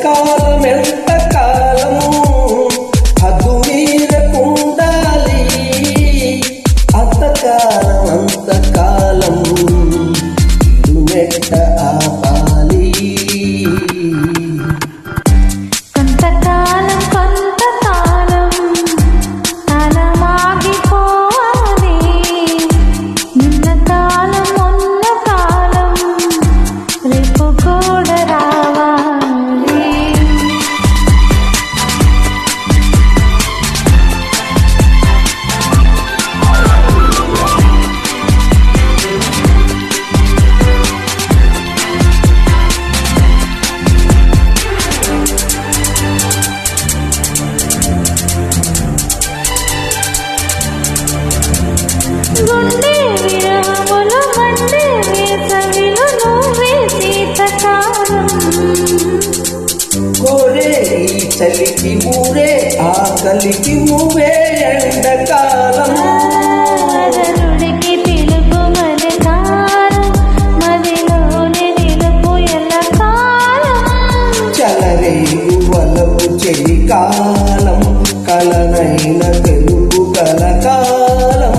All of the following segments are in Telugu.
కాలం ఎంత కాలము హద్దు మీరకుండాలి అంతకాలం ఇల్లు నెట్ట ఆపాలి కొంతకాలం కాలమాగిపోవాలి నిన్న కాలం మొన్న కాలం రేపు కూడా రావాలి గుండె విరహములు మండే వేసవిలో నువ్వే శీతకాలం కోరే ఈ చలికి ఊరే ఆకలికి నువ్వే ఎండకాలం అదరుడికి పిలుపు మలికాలం మదిలోని నిలుపు ఎల్లకాలం చలరేగు వలపు చలికాలం కలనైన తెలుగు కలకాలం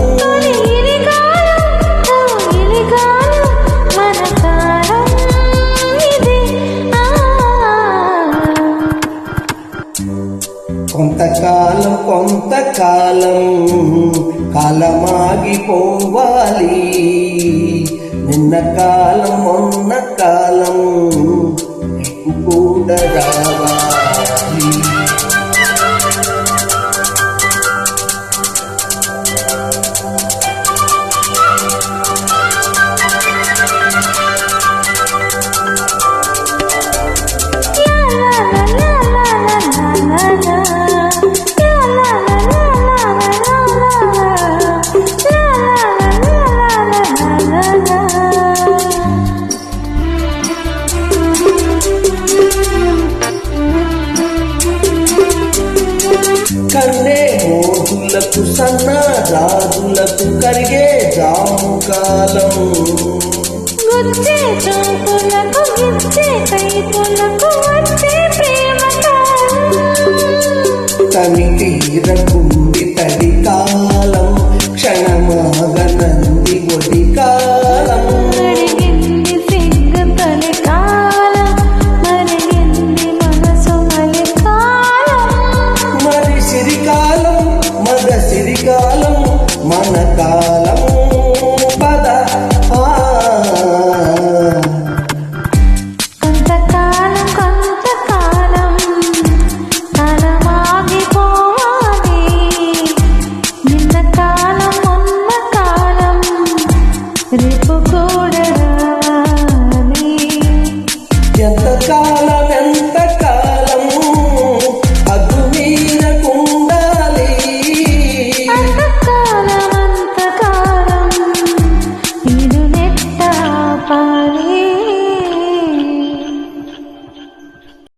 కొంతకాలం కాలమాగిపోవాలి నిన్న కాలం మొన్న కాలం నీకు కూడా రావాలి కన్నే మోజులకు సన్న రాజులకు కరిగే జాము కాలం గుచ్చే చూపులకు గిచ్చే కైపులకు వచ్చే ప్రేమ తనితీరకుండి తడి కాలం క్షణమాగనంది ఒడి కాలం అడిగింది సింగ తలి కాలం మరిగింది మనసు మలి కాలం మరి సిరికాలం మగ సిరికాలం మన కాలం పద కొంతకాలం కాలమాగిపోవాలి నిన్న కాలం మొన్న కాలం రేపు కూడా రావాలి ఎంతకాలం